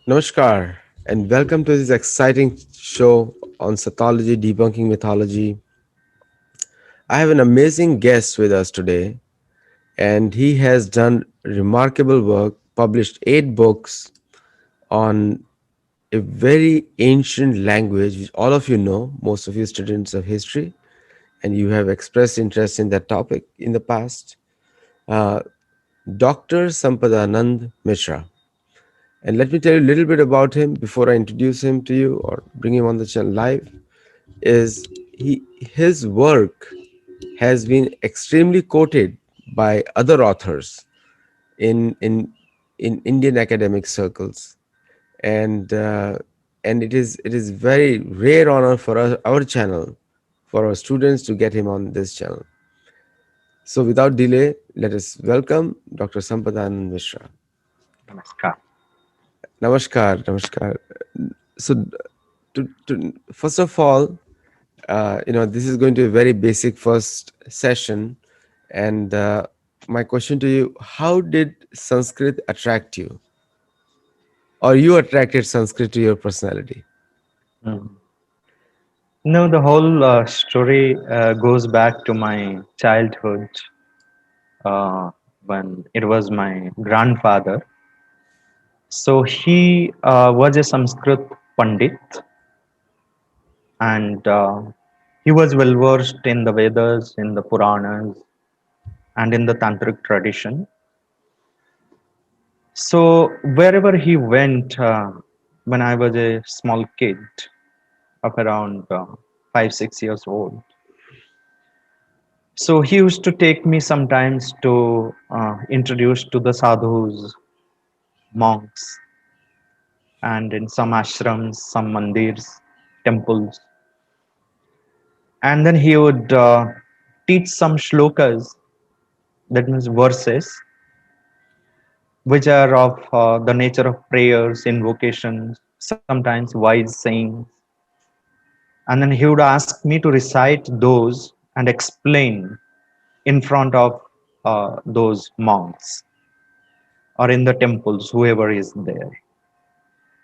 Namaskar, and welcome to this exciting show on Sattology, debunking mythology. I have an amazing guest with us today, and he has done remarkable work, published 8 books on a very ancient language, which all of you know, most of you students of history, and you have expressed interest in that topic in the past. Uh, Dr. Sampadanand Mishra. And let me tell you a little bit about him before I introduce him to you or bring him on the channel live. Is his work has been extremely quoted by other authors in in in Indian academic circles, and it is very rare honor for our channel, for our students to get him on this channel. So without delay, let us welcome Dr. Sampadanand Mishra. Namaskar. Namaskar, namaskar. So, first of all, this is going to be a very basic first session, and my question to you: how did Sanskrit attract you, or you attracted Sanskrit to your personality? Mm. No, the whole story goes back to my childhood uh, when it was my grandfather. So he was a Sanskrit Pandit and he was well versed in the Vedas, in the Puranas, and in the Tantric tradition. So wherever he went, when I was a small kid of around 5, 6 years old, so he used to take me sometimes to introduce to the sadhus, monks, and in some ashrams, some mandirs, temples. And then he would teach some shlokas, that means verses, which are of the nature of prayers, invocations, sometimes wise sayings. And then he would ask me to recite those and explain in front of those monks or in the temples, whoever is there.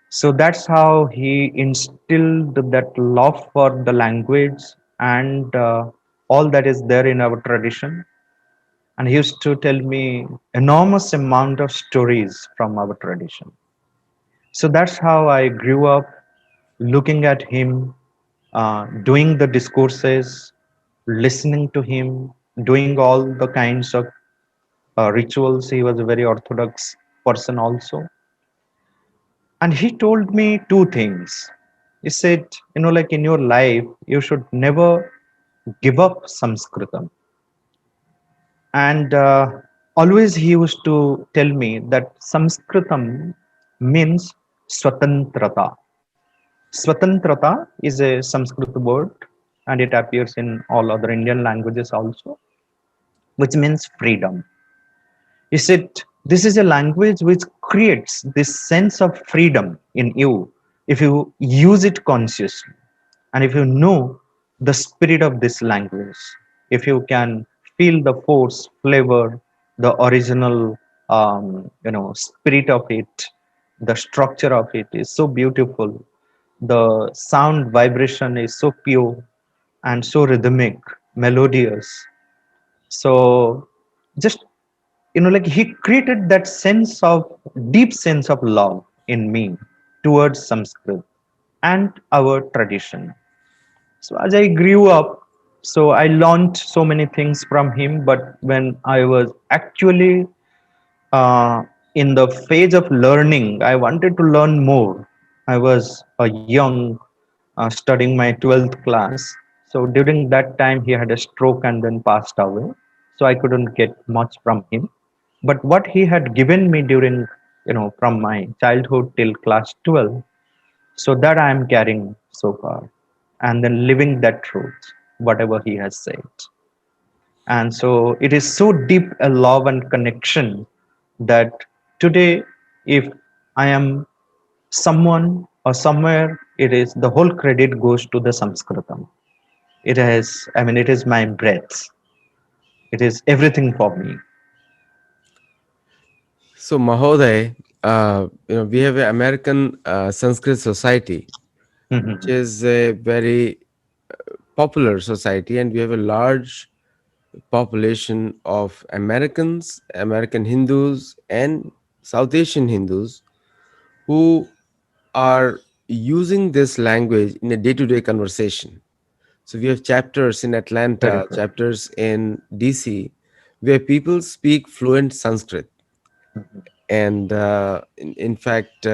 So that's how he instilled that love for the language and all that is there in our tradition. And he used to tell me enormous amount of stories from our tradition. So that's how I grew up looking at him, doing the discourses, listening to him, doing all the kinds of rituals. He was a very orthodox person also. And he told me two things. He said, like in your life, you should never give up Sanskritam. And always he used to tell me that Sanskritam means Swatantrata. Swatantrata is a Sanskrit word and it appears in all other Indian languages also, which means freedom. He said, this is a language which creates this sense of freedom in you if you use it consciously. And if you know the spirit of this language, if you can feel the force, flavor, the original, spirit of it, the structure of it is so beautiful. The sound vibration is so pure and so rhythmic, melodious. So just like he created that sense of deep sense of love in me towards Sanskrit and our tradition. So as I grew up, so I learned so many things from him. But when I was actually uh, in the phase of learning, I wanted to learn more. I was a young studying my 12th class. So during that time, he had a stroke and then passed away. So I couldn't get much from him. But what he had given me during, from my childhood till class 12, so that I am carrying so far. And then living that truth, whatever he has said. And so it is so deep a love and connection that today, if I am someone or somewhere, it is the whole credit goes to the Sanskritam. It is my breath. It is everything for me. So, Mahoday, we have an American Sanskrit society, which Mhm. is a very popular society, and we have a large population of Americans, American Hindus, and South Asian Hindus who are using this language in a day to day conversation. So we have chapters in Very Atlanta, good. chapters in DC, where people speak fluent Sanskrit. Mhm. And in fact,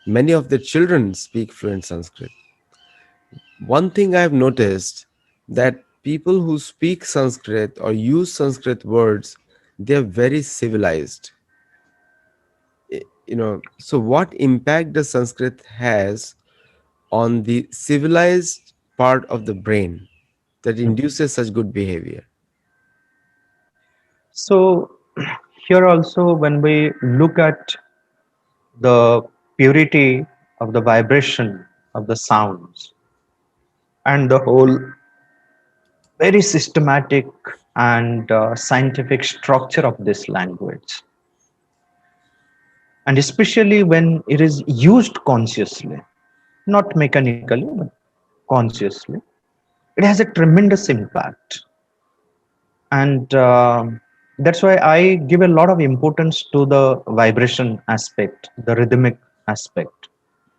many of the children speak fluent Sanskrit. One thing I've noticed that people who speak Sanskrit or use Sanskrit words, they're very civilized. So what impact does Sanskrit has on the civilized part of the brain that Mhm. induces such good behavior? So here also, when we look at the purity of the vibration of the sounds and the whole very systematic and scientific structure of this language, and especially when it is used consciously, not mechanically, but consciously, it has a tremendous impact. And that's why I give a lot of importance to the vibration aspect, the rhythmic aspect.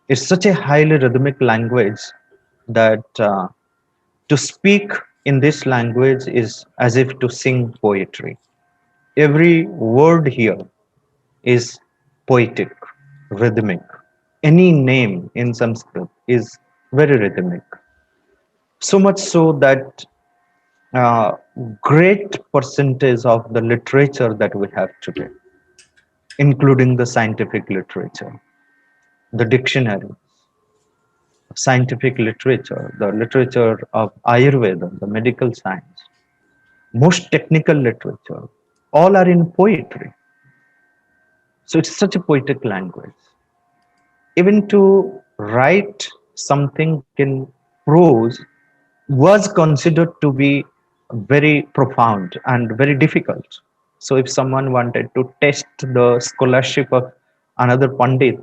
It's such a highly rhythmic language that to speak in this language is as if to sing poetry. Every word here is poetic, rhythmic. Any name in Sanskrit is very rhythmic. So much so that uh, great percentage of the literature that we have today, including the scientific literature, the dictionary, scientific literature, the literature of Ayurveda, the medical science, most technical literature, all are in poetry. So it's such a poetic language. Even to write something in prose was considered to be very profound and very difficult. So if someone wanted to test the scholarship of another Pandit,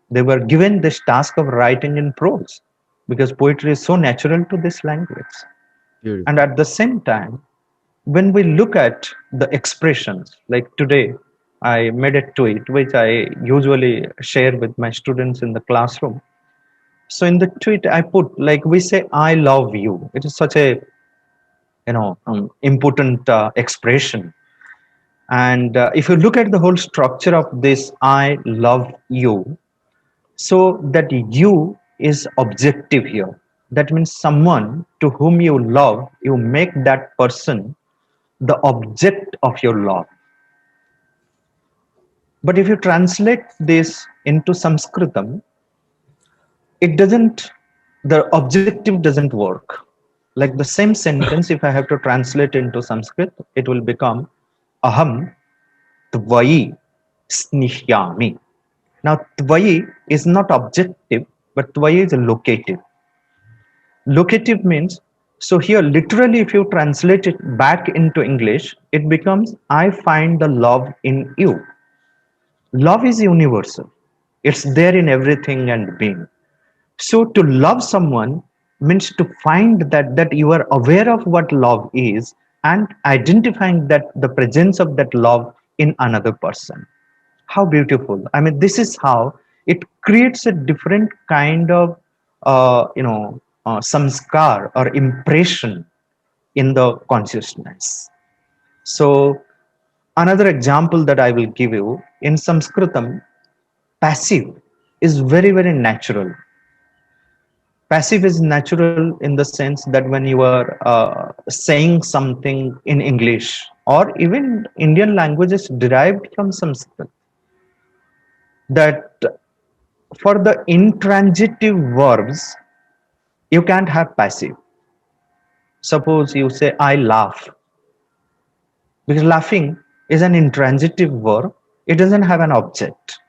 they were given this task of writing in prose because poetry is so natural to this language. And Beautiful. at the same time, when we look at the expressions, like today, I made a tweet which I usually share with my students in the classroom. So in the tweet, I put like we say, "I love you." It is such a important expression. And if you look at the whole structure of this "I love you," so that "you" is objective here. That means someone to whom you love, you make that person the object of your love. But if you translate this into Sanskritam, it doesn't, the objective doesn't work. Like the same sentence, if I have to translate into Sanskrit, it will become Aham Tvayi Snihyami. Now, Tvayi is not objective, but Tvayi is a locative. Locative means, so here literally, if you translate it back into English, it becomes I find the love in you. Love is universal, it's there in everything and being. So to love someone means to find that you are aware of what love is and identifying that the presence of that love in another person. How beautiful. I mean, this is how it creates a different kind of samskar or impression in the consciousness. So another example that I will give you, in Sanskritam, passive is very, very natural. Passive is natural in the sense that when you are saying something in English, or even Indian languages derived from Sanskrit, that for the intransitive verbs, you can't have passive. Suppose you say, I laugh, because laughing is an intransitive verb, it doesn't have an object.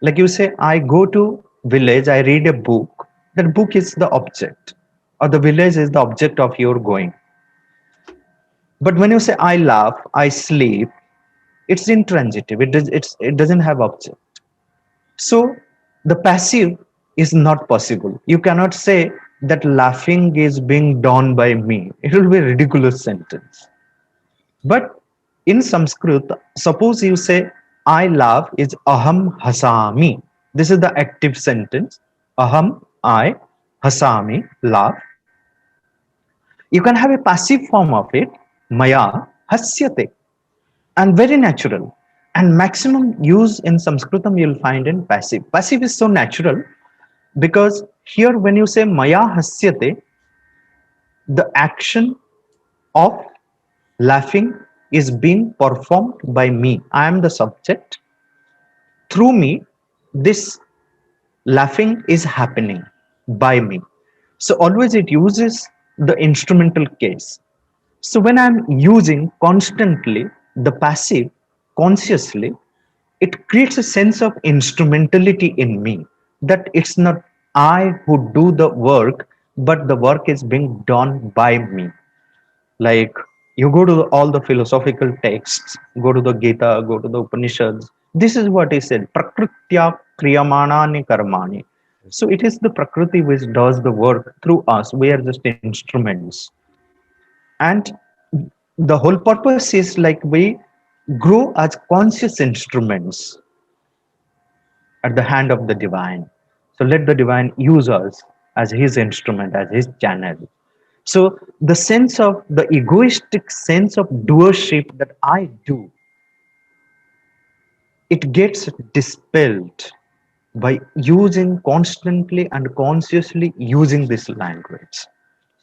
Like you say, I go to village, I read a book, that book is the object, or the village is the object of your going. But when you say I laugh, I sleep, it's intransitive. It doesn't have object. So the passive is not possible. You cannot say that laughing is being done by me. It will be a ridiculous sentence. But in Sanskrit, suppose you say, I laugh is aham hasami. This is the active sentence. Aham, I, hasami, laugh. You can have a passive form of it, maya, hasyate, and very natural. And maximum use in Sanskritam you'll find in passive. Passive is so natural because here when you say maya hasyate, the action of laughing is being performed by me. I am the subject. Through me, this laughing is happening by me. So always it uses the instrumental case. So when I'm using constantly the passive consciously, it creates a sense of instrumentality in me, that it's not I who do the work, but the work is being done by me. Like you go to all the philosophical texts, go to the Gita, go to the Upanishads, this is what is said, prakritya kriyamanani karmani. So it is the prakriti which does the work through us, we are just instruments. And the whole purpose is like we grow as conscious instruments at the hand of the divine. So let the divine use us as his instrument, as his channel. So the sense of the egoistic sense of doership that I do, it gets dispelled by using constantly and consciously using this language.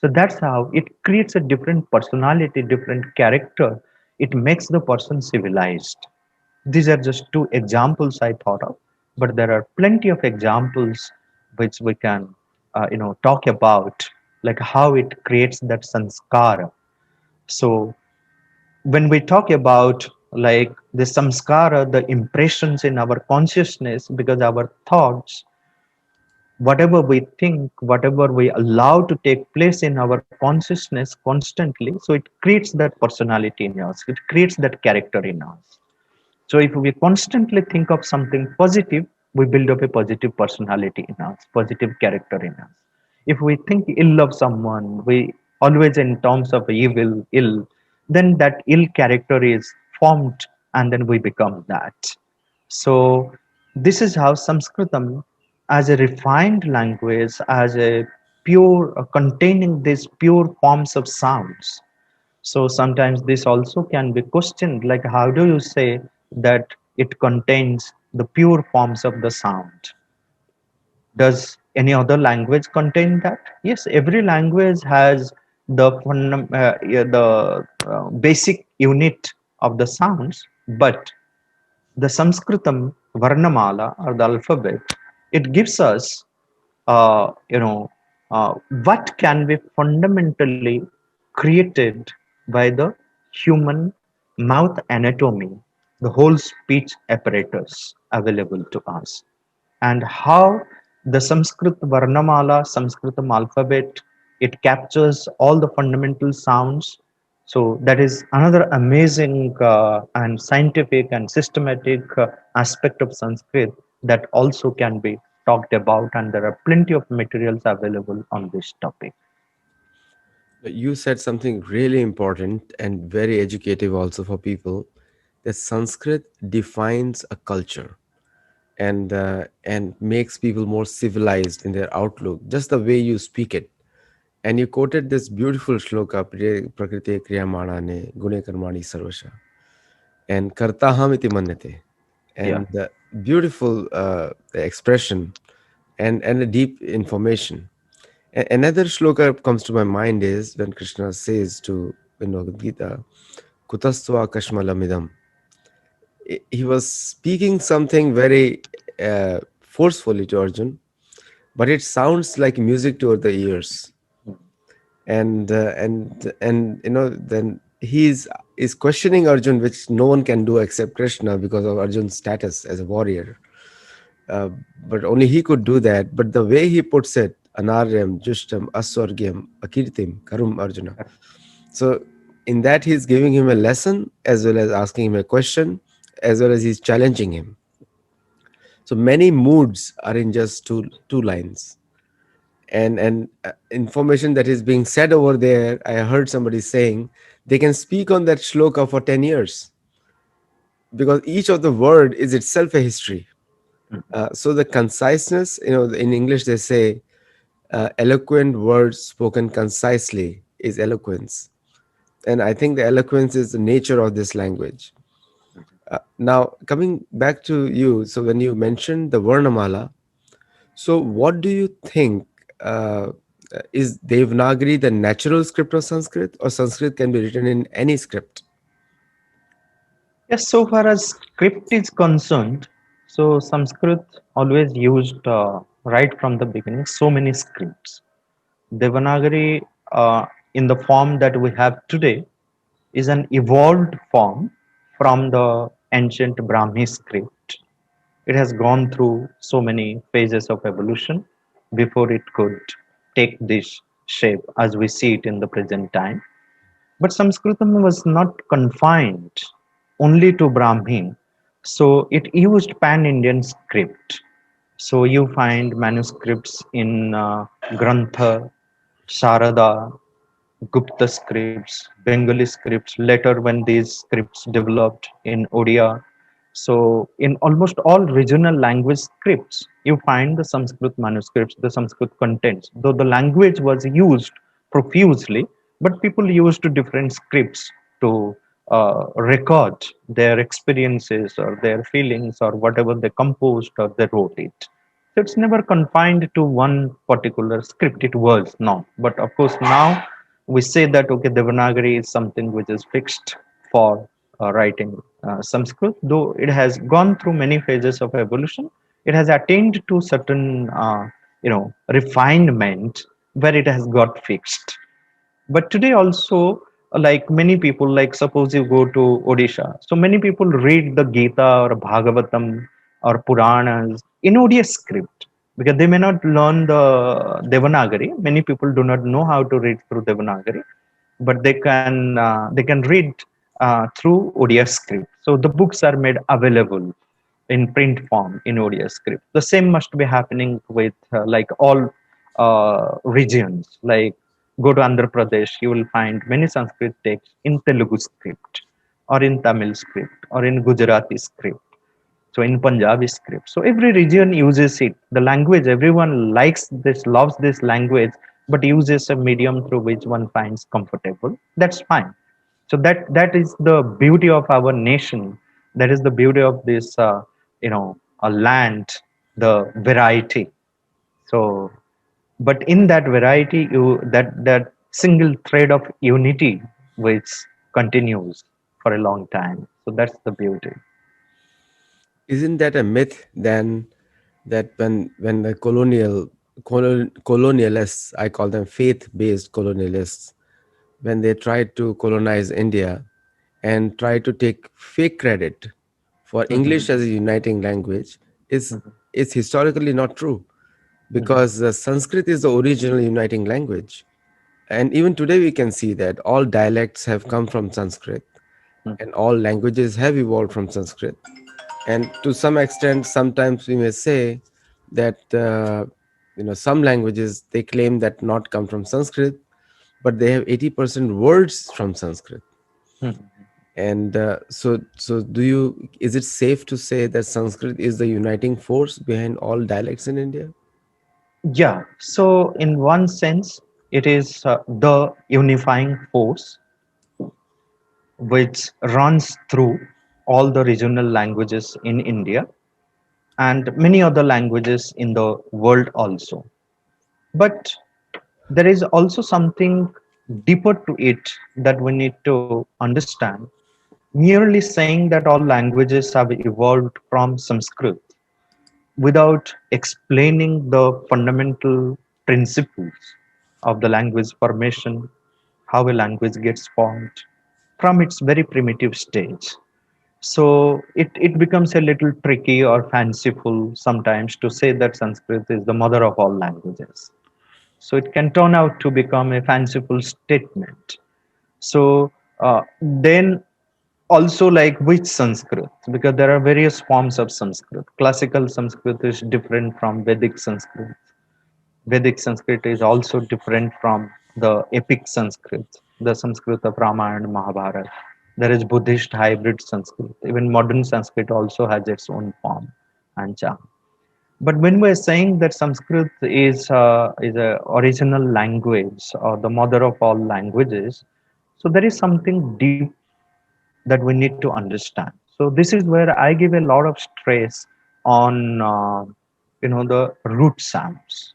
So that's how it creates a different personality, different character. It makes the person civilized. These are just two examples I thought of, but there are plenty of examples which we can, talk about, like how it creates that sanskara. So when we talk about like the samskara, the impressions in our consciousness, because our thoughts, whatever we think, whatever we allow to take place in our consciousness constantly, so it creates that personality in us, it creates that character in us. So if we constantly think of something positive, we build up a positive personality in us, positive character in us. If we think ill of someone, we always in terms of evil, ill, then that ill character is formed and then we become that. So this is how Sanskritam, as a refined language, as a pure, containing these pure forms of sounds. So sometimes this also can be questioned, like how do you say that it contains the pure forms of the sound? Does any other language contain that? Yes, every language has the basic unit of the sounds, but the Sanskritam Varnamala or the alphabet, it gives us, uh, you know, what can be fundamentally created by the human mouth anatomy, the whole speech apparatus available to us, and how the Sanskrit Varnamala, Sanskritam alphabet, it captures all the fundamental sounds. So that is another amazing and scientific and systematic aspect of Sanskrit that also can be talked about, and there are plenty of materials available on this topic. You said something really important and very educative also for people, that Sanskrit defines a culture and makes people more civilized in their outlook, just the way you speak it. And you quoted this beautiful shloka, Prakriti Kriyamanane Gune Karmani Sarvasha and Kartaham iti manyate. Yeah. And the beautiful expression and a deep information. Another shloka comes to my mind is when Krishna says to in Bhagavad Gita, Kutastva Kashmalamidam. He was speaking something very forcefully to Arjun, but it sounds like music to the ears. And then he's questioning Arjun, which no one can do except Krishna because of Arjun's status as a warrior. Uh, but only he could do that. But the way he puts it, Anaryam, Jushtam, Aswargyam, Akirtim, Karum Arjuna. So in that he's giving him a lesson as well as asking him a question, as well as he's challenging him. So many moods are in just two lines. And information that is being said over there, I heard somebody saying they can speak on that shloka for 10 years, because each of the word is itself a history. So the conciseness, in English they say, eloquent words spoken concisely is eloquence. And I think the eloquence is the nature of this language. Now, coming back to you, so when you mentioned the Varnamala, so what do you think? Uh, is Devanagari the natural script of Sanskrit, or Sanskrit can be written in any script? Yes, so far as script is concerned, so Sanskrit always used right from the beginning so many scripts. Devanagari, in the form that we have today, is an evolved form from the ancient Brahmi script. It has gone through so many phases of evolution before it could take this shape as we see it in the present time. But Sanskritam was not confined only to Brahmi, so it used pan Indian script. So you find manuscripts in Grantha, Sharada, Gupta scripts, Bengali scripts, later when these scripts developed in Odia. So, in almost all regional language scripts, you find the Sanskrit manuscripts, the Sanskrit contents, though the language was used profusely, but people used different scripts to record their experiences or their feelings or whatever they composed or they wrote it. So it's never confined to one particular script. It was not. But of course, now we say that okay, Devanagari is something which is fixed for writing Sanskrit. Though it has gone through many phases of evolution, it has attained to certain refinement where it has got fixed. But today also, like many people, like suppose you go to Odisha, so many people read the Gita or Bhagavatam or Puranas in Odia script because they may not learn the Devanagari. Many people do not know how to read through Devanagari, but they can read through Odia script. So the books are made available in print form in Odia script. The same must be happening with like all regions. Like go to Andhra Pradesh, you will find many Sanskrit texts in Telugu script, or in Tamil script, or in Gujarati script. So in Punjabi script. So every region uses it. The language, everyone likes this, loves this language, but uses a medium through which one finds comfortable. That's fine. So that is the beauty of our nation. That is the beauty of this, a land, the variety. So, but in that variety, that single thread of unity which continues for a long time. So that's the beauty. Isn't that a myth then, that when the colonialists, I call them faith-based colonialists, when they tried to colonize India and try to take fake credit for English as a uniting language, is historically not true, because Sanskrit is the original uniting language. And even today we can see that all dialects have come from Sanskrit, and all languages have evolved from Sanskrit. And to some extent, sometimes we may say that some languages, they claim that not come from Sanskrit, but they have 80% words from Sanskrit. And so do you is it safe to say that Sanskrit is the uniting force behind all dialects in India? Yeah, so in one sense, it is the unifying force which runs through all the regional languages in India and many other languages in the world also. But there is also something deeper to it that we need to understand. Merely saying that all languages have evolved from Sanskrit without explaining the fundamental principles of the language formation, how a language gets formed from its very primitive stage. So it becomes a little tricky or fanciful sometimes to say that Sanskrit is the mother of all languages. So it can turn out to become a fanciful statement. So then also like which Sanskrit? because there are various forms of Sanskrit. Classical Sanskrit is different from Vedic Sanskrit. Vedic Sanskrit is also different from the epic Sanskrit, the Sanskrit of Ramayana and Mahabharata. There is Buddhist hybrid Sanskrit. Even modern Sanskrit also has its own form and charm. But when we're saying that Sanskrit is a original language or the mother of all languages, so there is something deep that we need to understand. So this is where I give a lot of stress on the root sounds,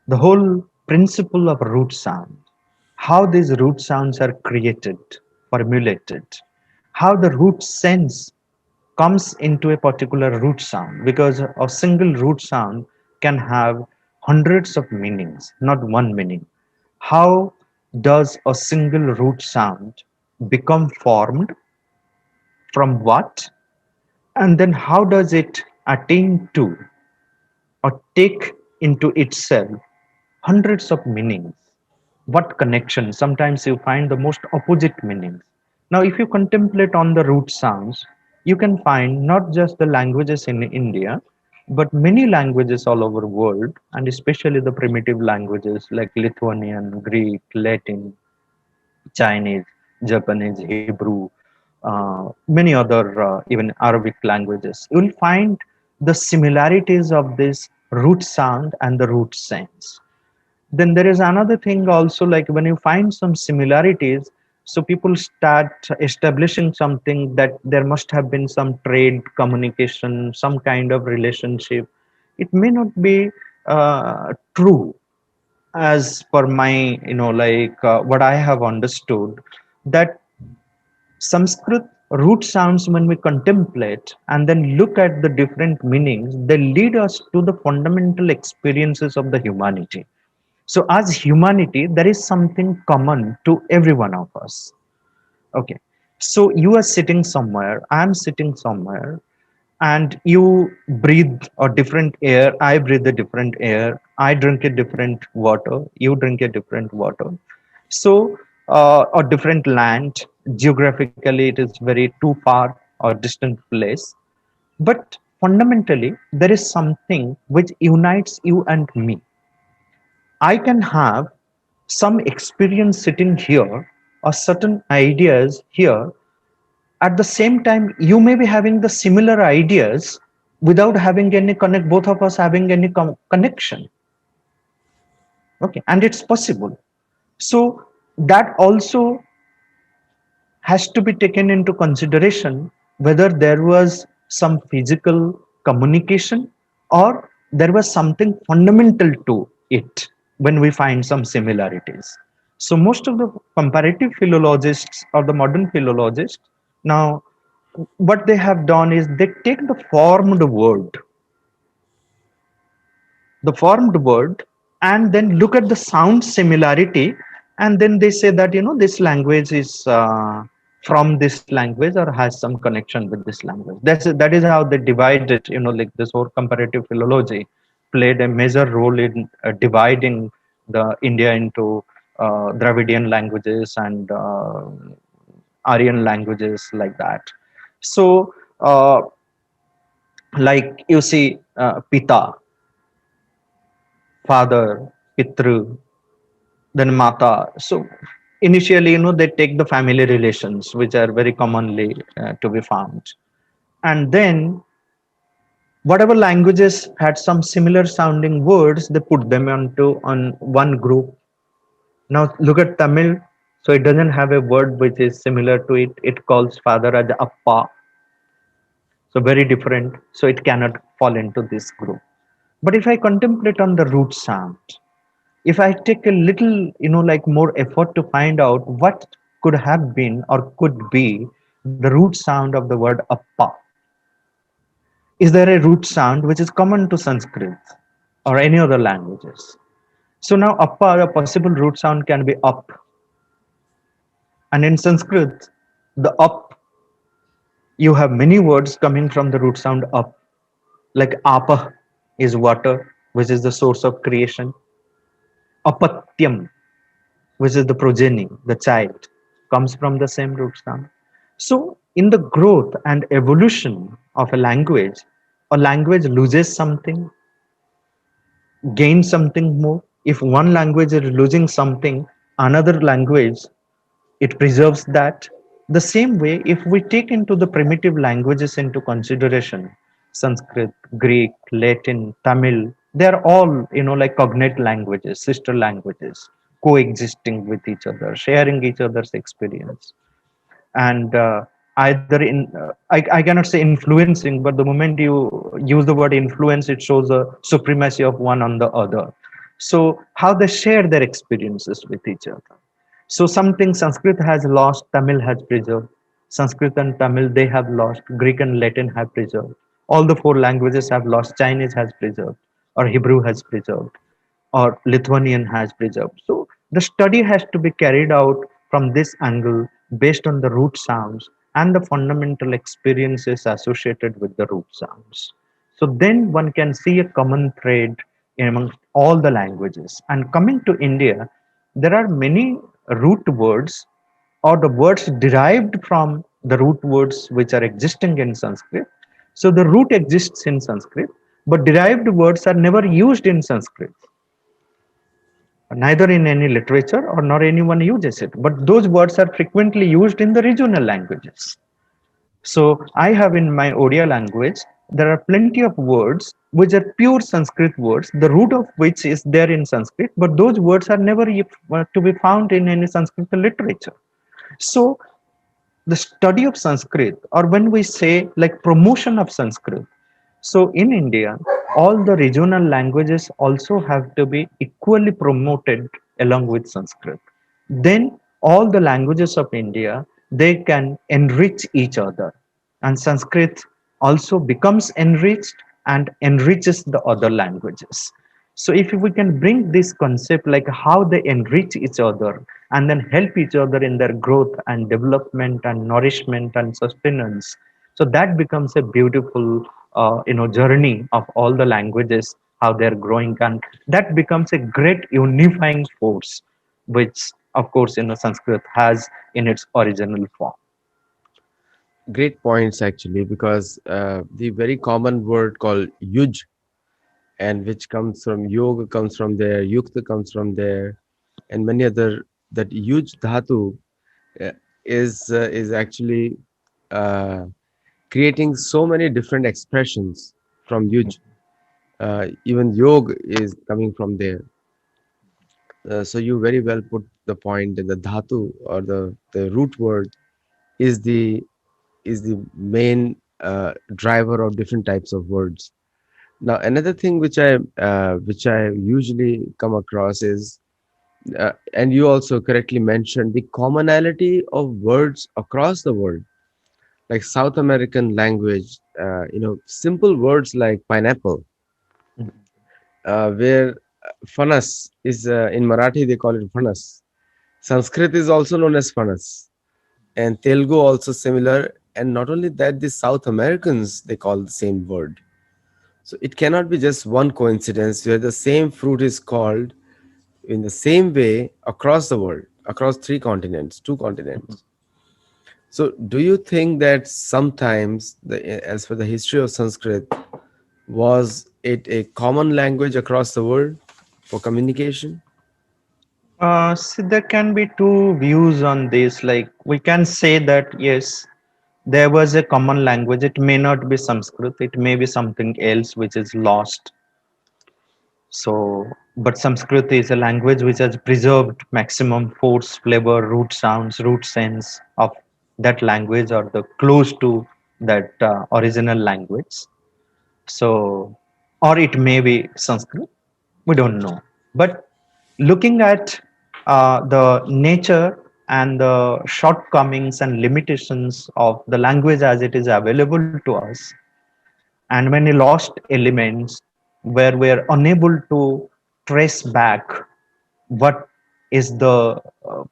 the whole principle of root sound, how these root sounds are created, formulated, how the root sense comes into a particular root sound, because a single root sound can have hundreds of meanings, not one meaning. How does a single root sound become formed from what? And then how does it attain to or take into itself hundreds of meanings? What connection? Sometimes you find the most opposite meanings. Now, if you contemplate on the root sounds, you can find not just the languages in India, but many languages all over the world, and especially the primitive languages like Lithuanian, Greek, Latin, Chinese, Japanese, Hebrew, many other even Arabic languages. You will find the similarities of this root sound and the root sense. Then there is another thing also, like when you find some similarities, so people start establishing something that there must have been some trade, communication, some kind of relationship. It may not be true as per my, what I have understood, that Sanskrit root sounds, when we contemplate and then look at the different meanings, they lead us to the fundamental experiences of the humanity. So, as humanity, there is something common to every one of us. Okay. So, you are sitting somewhere, I am sitting somewhere, and you breathe a different air, I breathe a different air, I drink a different water, you drink a different water. So, a different land, geographically, it is very too far or distant place. But fundamentally, there is something which unites you and me. I can have some experience sitting here or certain ideas here. At the same time, you may be having the similar ideas without having any connect, both of us having any connection. Okay, and it's possible. So that also has to be taken into consideration, whether there was some physical communication or there was something fundamental to it when we find some similarities. So most of the comparative philologists or the modern philologists now, what they have done is they take the formed word, and then look at the sound similarity, and then they say that this language is from this language or has some connection with this language. That is how they divide it. Like this whole comparative philology played a major role in dividing the India into Dravidian languages and Aryan languages, like that. So like you see, Pita, father, Pitru, then Mata. So initially, they take the family relations, which are very commonly to be found. And then whatever languages had some similar sounding words, they put them on one group. Now look at Tamil. So it doesn't have a word which is similar to it. It calls father as Appa. So very different. So it cannot fall into this group. But if I contemplate on the root sound, if I take a little, like more effort to find out what could have been or could be the root sound of the word appa, is there a root sound which is common to Sanskrit or any other languages? So now appa, a possible root sound can be up. And in Sanskrit, the up, you have many words coming from the root sound up, like apa is water, which is the source of creation. Apatyam, which is the progeny, the child, comes from the same root sound. So in the growth and evolution of a language loses something, gains something more. If one language is losing something, another language, it preserves that. The same way, if we take into the primitive languages into consideration, Sanskrit, Greek, Latin, Tamil, they are all, like cognate languages, sister languages, coexisting with each other, sharing each other's experience. And either I cannot say influencing, but the moment you use the word influence, it shows the supremacy of one on the other. So how they share their experiences with each other. So something Sanskrit has lost, Tamil has preserved. Sanskrit and Tamil, they have lost. Greek and Latin have preserved. All the four languages have lost. Chinese has preserved, or Hebrew has preserved, or Lithuanian has preserved. So the study has to be carried out from this angle based on the root sounds and the fundamental experiences associated with the root sounds. So then one can see a common thread amongst all the languages. And coming to India, there are many root words or the words derived from the root words which are existing in Sanskrit. So the root exists in Sanskrit, but derived words are never used in Sanskrit, neither in any literature or nor anyone uses it. But those words are frequently used in the regional languages. So I have in my Odia language, there are plenty of words which are pure Sanskrit words, the root of which is there in Sanskrit, but those words are never to be found in any Sanskrit literature. So the study of Sanskrit, or when we say like promotion of Sanskrit, so in India, all the regional languages also have to be equally promoted along with Sanskrit. Then all the languages of India, they can enrich each other, and Sanskrit also becomes enriched and enriches the other languages. So if we can bring this concept like how they enrich each other and then help each other in their growth and development and nourishment and sustenance, so that becomes a beautiful journey of all the languages, how they're growing, and that becomes a great unifying force, which of course Sanskrit has in its original form. Great points, actually, because the very common word called yuj, and which comes from yoga, comes from there, yukta comes from there, and many other, that yuj dhatu uh, is actually uh, creating so many different expressions from yuj. Even yoga is coming from there. So you very well put the point that the dhatu, or the root word, is the main driver of different types of words. Now, another thing which I usually come across is, and you also correctly mentioned, the commonality of words across the world, like South American language. Simple words like pineapple, where fanas is, in Marathi they call it fanas. Sanskrit is also known as fanas, and Telugu also similar. And not only that, the South Americans, they call the same word. So it cannot be just one coincidence where the same fruit is called in the same way across the world, across three continents, two continents. So do you think that sometimes, as for the history of Sanskrit, was it a common language across the world for communication? See, there can be two views on this. Like we can say that yes, there was a common language. It may not be Sanskrit. It may be something else which is lost. So, but Sanskrit is a language which has preserved maximum force, flavor, root sounds, root sense of that language, or the close to that original language. So, or it may be Sanskrit. We don't know. But looking at the nature and the shortcomings and limitations of the language as it is available to us, and many lost elements where we're unable to trace back what is the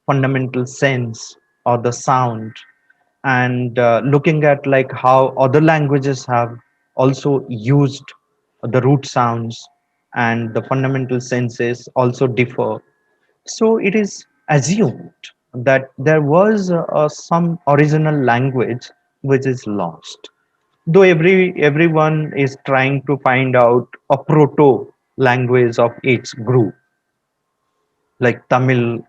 fundamental sense or the sound, and looking at like how other languages have also used the root sounds and the fundamental senses also differ, so it is assumed that there was some original language which is lost. Though everyone is trying to find out a proto language of each group, like Tamil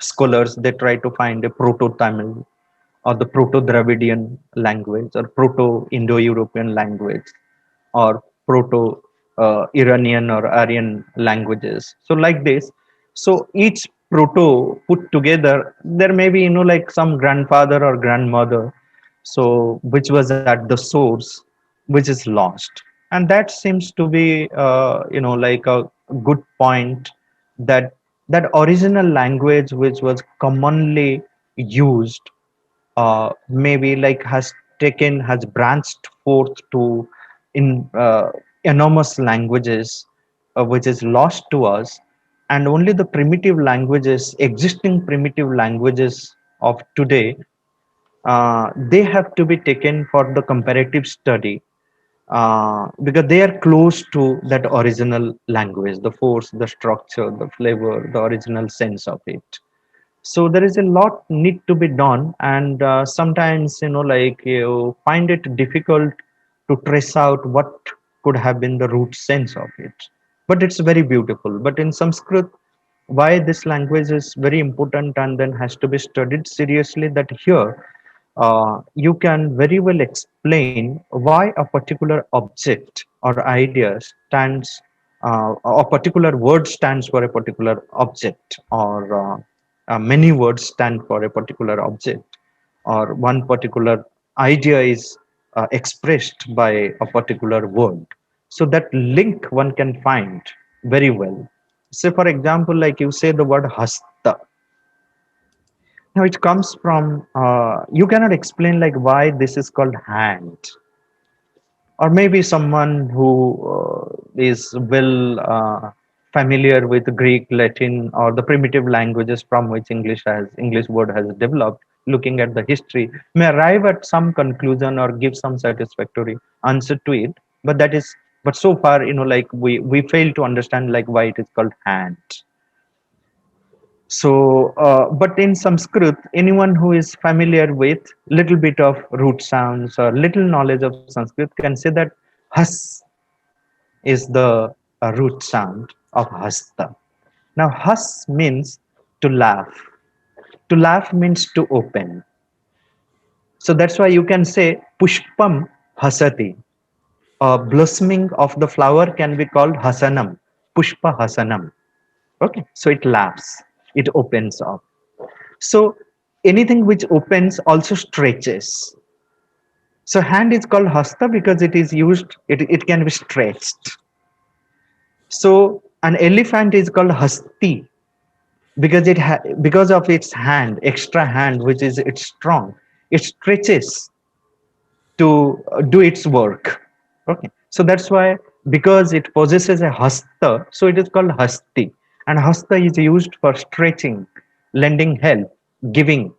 scholars, they try to find a proto Tamil or the proto Dravidian language or proto Indo European language or proto Iranian or Aryan languages. So like this, so each proto put together, there may be like some grandfather or grandmother, so which was at the source, which is lost, and that seems to be like a good point, that that original language which was commonly used maybe like has branched forth to in enormous languages which is lost to us, and only the primitive languages, existing primitive languages of today, they have to be taken for the comparative study, because they are close to that original language, the force, the structure, the flavor, the original sense of it. So there is a lot need to be done, and sometimes like you find it difficult to trace out what could have been the root sense of it, but it's very beautiful. But in Sanskrit, why this language is very important and then has to be studied seriously, that here you can very well explain why a particular object or idea stands, a particular word stands for a particular object, or many words stand for a particular object, or one particular idea is expressed by a particular word. So that link one can find very well. Say, for example, like you say the word hasta. Now it comes from, you cannot explain like why this is called hand, or maybe someone who is well familiar with Greek, Latin, or the primitive languages from which English word has developed, looking at the history, may arrive at some conclusion or give some satisfactory answer to it. But that is, but so far, like we fail to understand like why it is called hand. So, but in Sanskrit, anyone who is familiar with little bit of root sounds or little knowledge of Sanskrit can say that has is the root sound of hasta. Now, has means to laugh. To laugh means to open. So that's why you can say pushpam hasati. A blossoming of the flower can be called hasanam, pushpa hasanam. Okay, so it laughs, it opens up. So anything which opens also stretches. So hand is called hasta because it is used, it can be stretched. So an elephant is called hasti because because of its hand, extra hand, which is it's strong. It stretches to do its work. Okay, so that's why, because it possesses a hasta, so it is called hasti, and hasta is used for stretching, lending help, giving.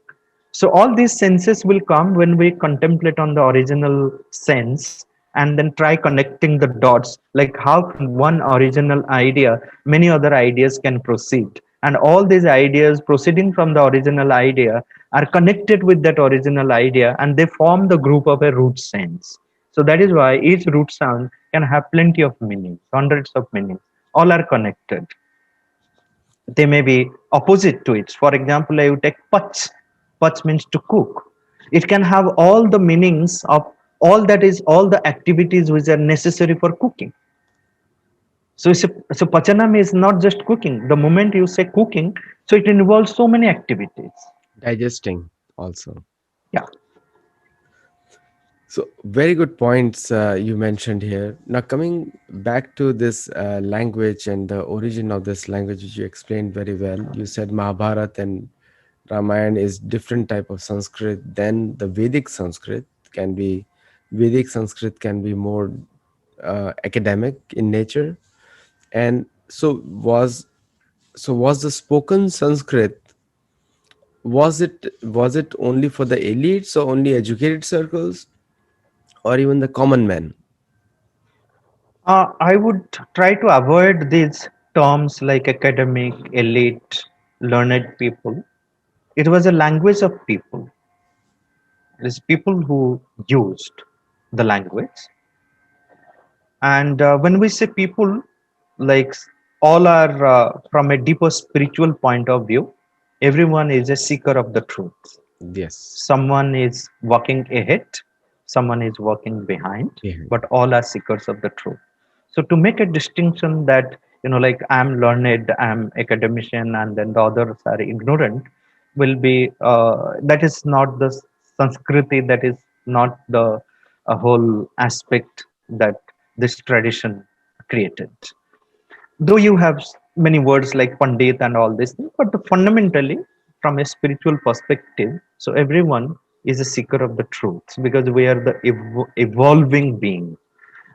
So all these senses will come when we contemplate on the original sense and then try connecting the dots, like how from one original idea many other ideas can proceed, and all these ideas proceeding from the original idea are connected with that original idea, and they form the group of a root sense. So that is why each root sound can have plenty of meanings, hundreds of meanings, all are connected. They may be opposite to it. For example, I would take pach. Pach means to cook. It can have all the meanings of all, that is all the activities which are necessary for cooking. So pachanam is not just cooking. The moment you say cooking, so it involves so many activities. Digesting also. Yeah. So, very good points you mentioned here. Now, coming back to this language and the origin of this language, which you explained very well. You said Mahabharata and Ramayana is different type of Sanskrit than the Vedic Sanskrit. Can be Vedic Sanskrit can be more academic in nature, and was the spoken Sanskrit, was it only for the elites or only educated circles or even the common man? I would try to avoid these terms like academic, elite, learned people. It was a language of people. It is people who used the language. And when we say people, like all are from a deeper spiritual point of view, everyone is a seeker of the truth. Yes. Someone is walking ahead, someone is walking behind, Yeah. but all are seekers of the truth. So to make a distinction that, like I'm learned, I'm academician, and then the others are ignorant, will be that is not the Sanskriti, that is not the whole aspect that this tradition created. Though you have many words like Pandit and all this thing, but fundamentally, from a spiritual perspective, so everyone is a seeker of the truth because we are the evolving being,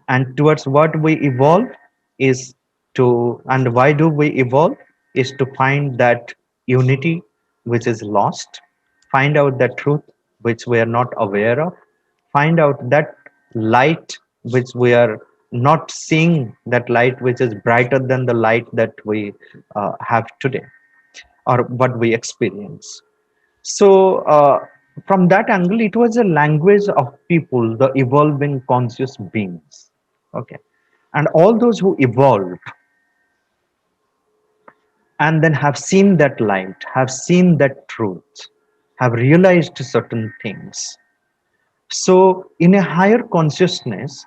and towards what we evolve is to, and why do we evolve is to find that unity which is lost, find out that truth which we are not aware of, find out that light which we are not seeing, that light which is brighter than the light that we have today or what we experience. So from that angle, it was a language of people, the evolving conscious beings. Okay. And all those who evolved and then have seen that light, have seen that truth, have realized certain things. So in a higher consciousness,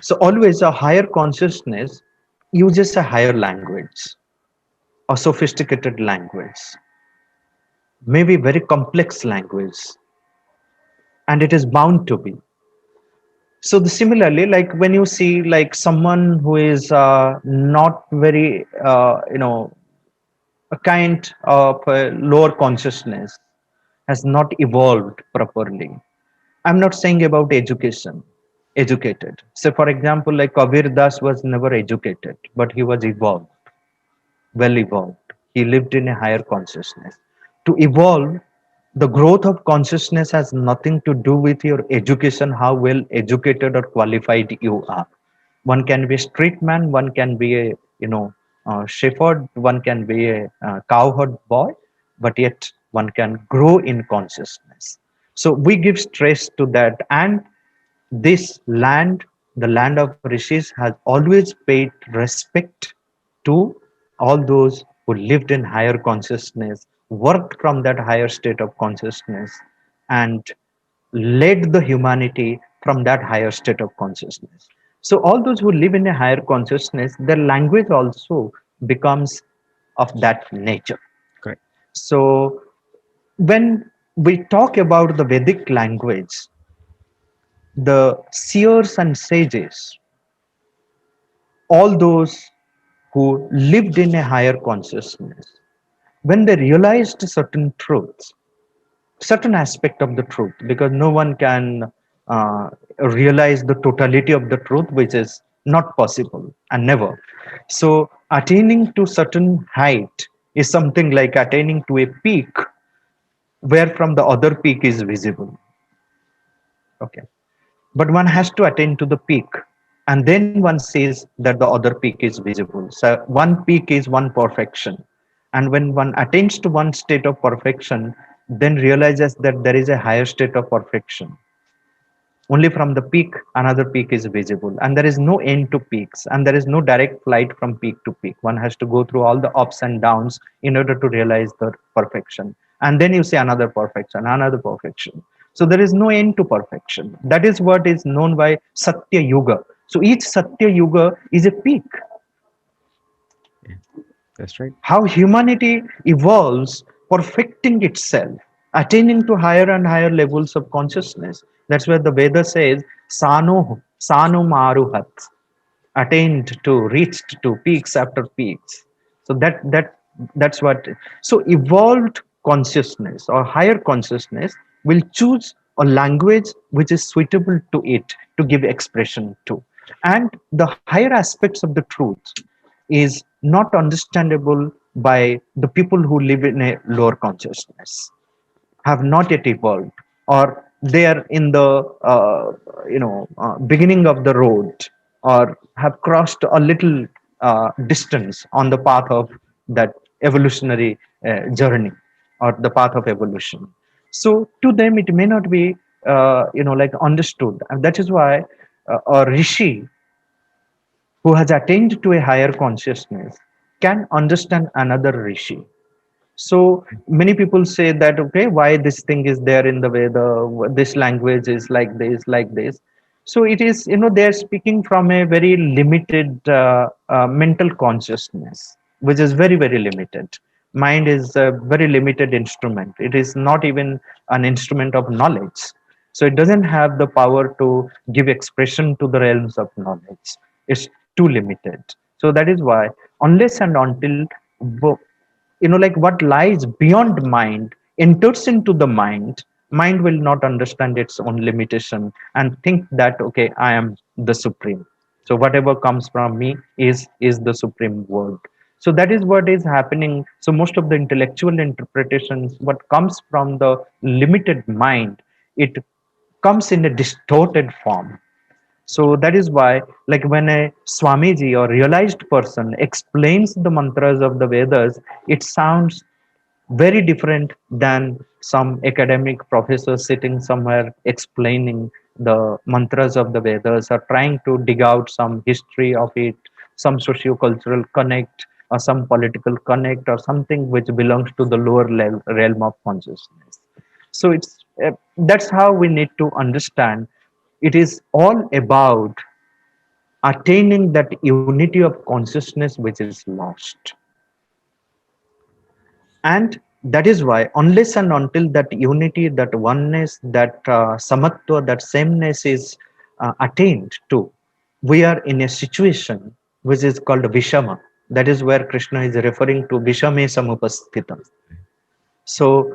so always a higher consciousness uses a higher language, a sophisticated language, maybe very complex language, and it is bound to be. So similarly, like when you see like someone who is not very, a kind of lower consciousness, has not evolved properly. I'm not saying about education, educated. So for example, like Kabir Das was never educated, but he was evolved, well evolved. He lived in a higher consciousness. To evolve, the growth of consciousness has nothing to do with your education, how well educated or qualified you are. One can be a street man, one can be a shepherd, one can be a cowherd boy, but yet one can grow in consciousness. So we give stress to that, and this land, the land of rishis, has always paid respect to all those who lived in higher consciousness, worked from that higher state of consciousness, and led the humanity from that higher state of consciousness. So, all those who live in a higher consciousness, their language also becomes of that nature. Correct. So, when we talk about the Vedic language, the seers and sages, all those who lived in a higher consciousness, when they realized certain truths, certain aspect of the truth, because no one can realize the totality of the truth, which is not possible and never. So attaining to certain height is something like attaining to a peak where from the other peak is visible. Okay. But one has to attain to the peak, and then one says that the other peak is visible. So one peak is one perfection, and when one attains to one state of perfection, then realizes that there is a higher state of perfection. Only from the peak another peak is visible, and there is no end to peaks, and there is no direct flight from peak to peak. One has to go through all the ups and downs in order to realize the perfection, and then you say another perfection, another perfection. So there is no end to perfection. That is what is known by Satya Yuga. So each Satya Yuga is a peak. Yeah. That's right. How humanity evolves, perfecting itself, attaining to higher and higher levels of consciousness. That's where the Veda says, Sanu Maruhat, attained to, reached to peaks after peaks. So that's what. So evolved consciousness or higher consciousness will choose a language which is suitable to it to give expression to, and the higher aspects of the truth is not understandable by the people who live in a lower consciousness, have not yet evolved, or they are in the beginning of the road, or have crossed a little distance on the path of that evolutionary journey or the path of evolution. So to them it may not be like understood. And that is why a rishi who has attained to a higher consciousness can understand another rishi. So many people say that, okay, why this thing is there in the Veda, this language is like this. So it is, they're speaking from a very limited mental consciousness, which is very, very limited. Mind is a very limited instrument. It is not even an instrument of knowledge. So it doesn't have the power to give expression to the realms of knowledge. It's too limited. So that is why, unless and until like what lies beyond mind enters into the mind will not understand its own limitation and think that, okay, I am the supreme. So whatever comes from me is the supreme word. So that is what is happening. So most of the intellectual interpretations, what comes from the limited mind, it comes in a distorted form. So that is why, like when a Swamiji or realized person explains the mantras of the Vedas, it sounds very different than some academic professor sitting somewhere explaining the mantras of the Vedas or trying to dig out some history of it, some socio-cultural connect or some political connect or something which belongs to the lower realm of consciousness. So that's how we need to understand. It is all about attaining that unity of consciousness which is lost. And that is why, unless and until that unity, that oneness, that samatva, that sameness is attained to, we are in a situation which is called Vishama. That is where Krishna is referring to Vishame Samupasthitam. So,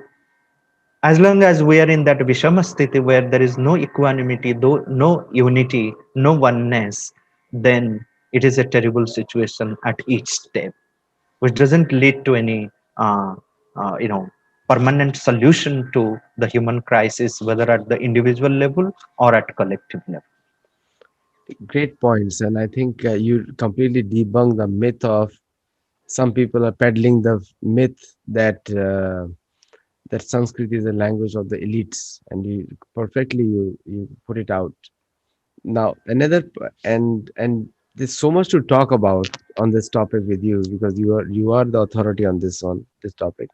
as long as we are in that Vishama sthiti where there is no equanimity, though no unity, no oneness, then it is a terrible situation at each step, which doesn't lead to any uh, uh, you know permanent solution to the human crisis, whether at the individual level or at collective level. Great points, and I think you completely debunk the myth of some people are peddling the myth that Sanskrit is a language of the elites, and you put it out. Now and there's so much to talk about on this topic with you because you are the authority on this topic.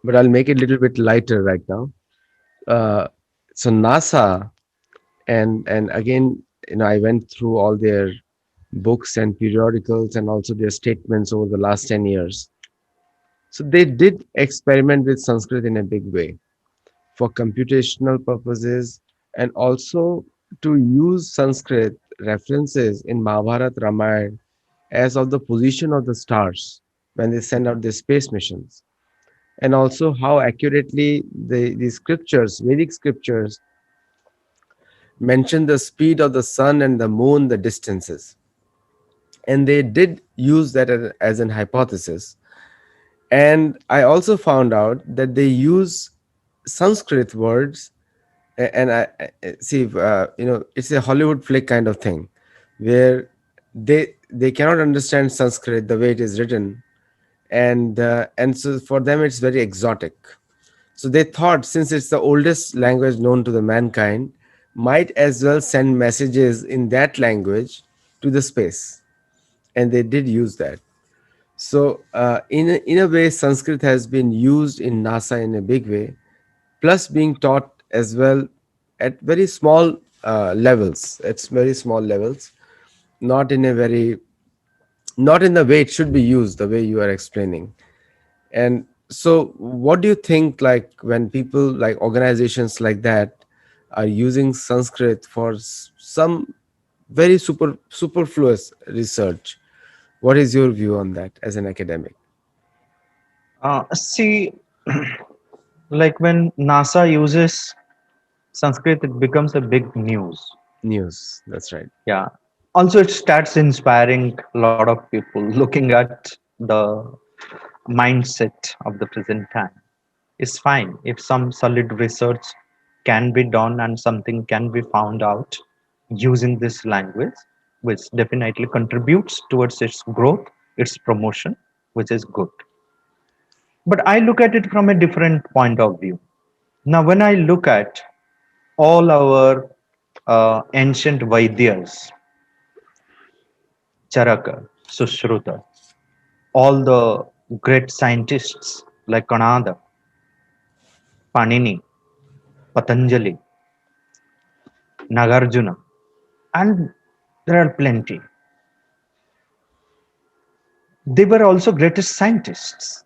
But I'll make it a little bit lighter right now. Uh, so NASA and again, I went through all their books and periodicals and also their statements over the last 10 years. So they did experiment with Sanskrit in a big way for computational purposes and also to use Sanskrit references in Mahabharata Ramayana as of the position of the stars when they send out their space missions, and also how accurately the scriptures, Vedic scriptures, mention the speed of the sun and the moon, the distances. And they did use that as an hypothesis. And I also found out that they use Sanskrit words, and I see, it's a Hollywood flick kind of thing, where they cannot understand Sanskrit the way it is written, and so for them it's very exotic. So they thought, since it's the oldest language known to the mankind, might as well send messages in that language to the space, and they did use that. So in a way, Sanskrit has been used in NASA in a big way, plus being taught as well at very small levels. It's very small levels, not in a very, not in the way it should be used, the way you are explaining. And so, what do you think, like when people, like organizations like that, are using Sanskrit for some very superfluous research? What is your view on that as an academic? See, like when NASA uses Sanskrit, it becomes a big news. News. That's right. Yeah. Also, it starts inspiring a lot of people looking at the mindset of the present time. It's fine if some solid research can be done and something can be found out using this language, which definitely contributes towards its growth, its promotion, which is good. But I look at it from a different point of view. Now, when I look at all our ancient Vaidyas, Charaka, Sushruta, all the great scientists like Kanada, Panini, Patanjali, Nagarjuna, and there are plenty. They were also greatest scientists.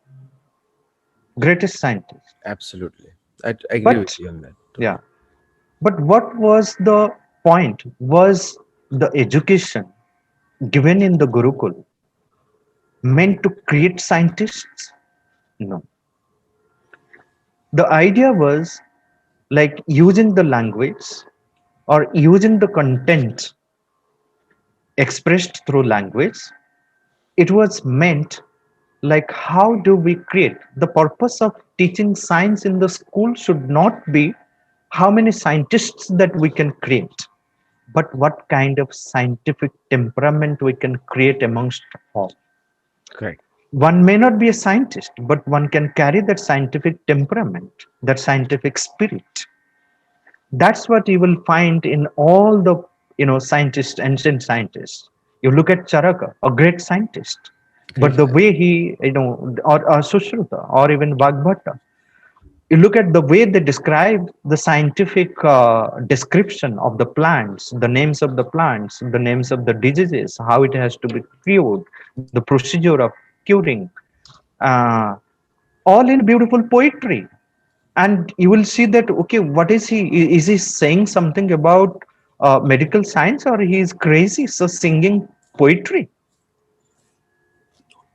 Absolutely. I agree with But you on that yeah, totally. but what was the point? Was the education given in the Gurukul meant to create scientists? No. The idea was like using the language or using the content expressed through language. It was meant like how do we create the purpose of teaching science in the school should not be how many scientists that we can create, but what kind of scientific temperament we can create amongst all. Correct. One may not be a scientist, but one can carry that scientific temperament, that scientific spirit. That's what you will find in all the scientists, ancient scientists. You look at Charaka, a great scientist, but Great. the way he or Sushruta or even Vagbhata, you look at the way they describe the scientific description of the plants, the names of the plants, the names of the diseases, how it has to be cured, the procedure of curing, uh, all in beautiful poetry. And you will see that, okay, what is he? Is he saying something about medical science, or he is crazy? So singing poetry.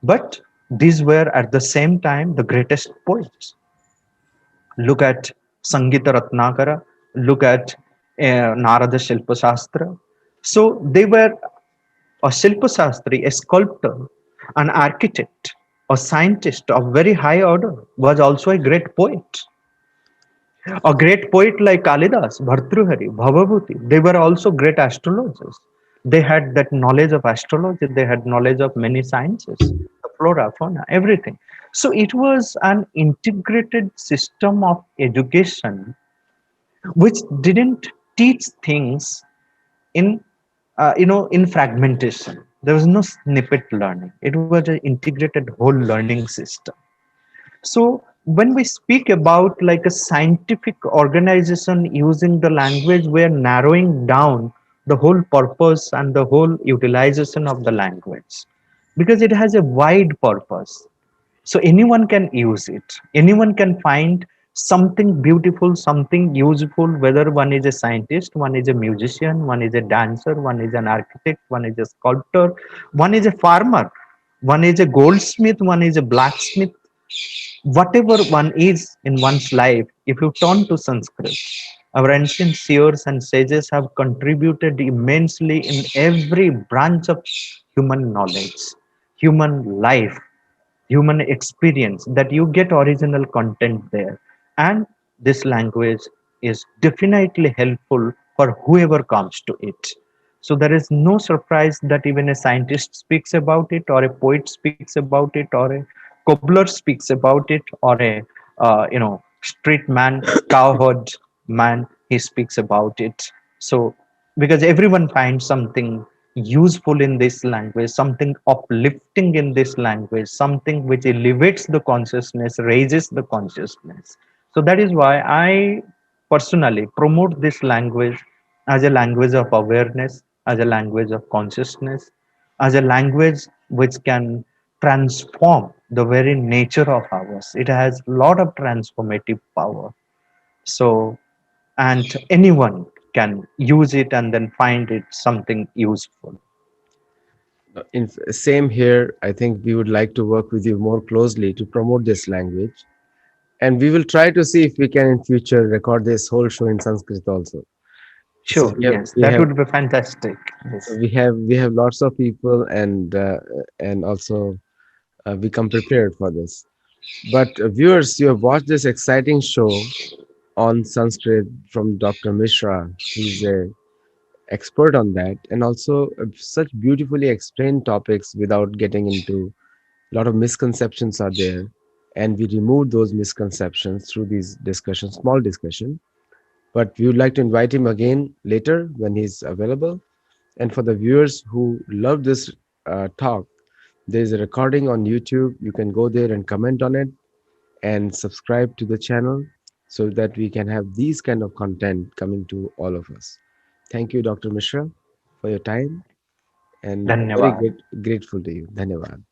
But these were at the same time the greatest poets. Look at Sangita Ratnakara, look at Narada Shilpa Shastra. So they were a Shilpa Shastri, a sculptor, an architect, a scientist of very high order, was also a great poet. A great poet like Kalidas, Bhartruhari, Bhavabhuti, they were also great astrologers. They had that knowledge of astrology, they had knowledge of many sciences, the flora, fauna, everything. So it was an integrated system of education which didn't teach things in in fragmentation. There was no snippet learning. It was an integrated whole learning system. So when we speak about like a scientific organization using the language, we're narrowing down the whole purpose and the whole utilization of the language because it has a wide purpose. So anyone can use it. Anyone can find something beautiful, something useful, whether one is a scientist, one is a musician, one is a dancer, one is an architect, one is a sculptor, one is a farmer, one is a goldsmith, one is a blacksmith. Whatever one is in one's life, if you turn to Sanskrit, our ancient seers and sages have contributed immensely in every branch of human knowledge, human life, human experience, that you get original content there. And this language is definitely helpful for whoever comes to it. So there is no surprise that even a scientist speaks about it, or a poet speaks about it, or a cobbler speaks about it, or a street man, cowherd man, he speaks about it. So because everyone finds something useful in this language, something uplifting in this language, something which elevates the consciousness, raises the consciousness. So that is why I personally promote this language as a language of awareness, as a language of consciousness, as a language which can transform the very nature of ours. It has a lot of transformative power. So, and anyone can use it and then find it something useful. Same here. I think we would like to work with you more closely to promote this language, and we will try to see if we can in future record this whole show in Sanskrit also. So Sure, yes, that would be fantastic. Yes, we have lots of people, and also we come prepared for this. But viewers, you have watched this exciting show on Sanskrit from Dr. Mishra. He's a expert on that, and also such beautifully explained topics without getting into a lot of misconceptions are there, and we remove those misconceptions through these discussions, small discussion. but we would like to invite him again later when he's available. And for the viewers who love this talk, there's a recording on YouTube. You can go there and comment on it and subscribe to the channel so that we can have these kind of content coming to all of us. Thank you, Dr. Mishra, for your time and very Dhanyavad. grateful to you. Dhanyavad.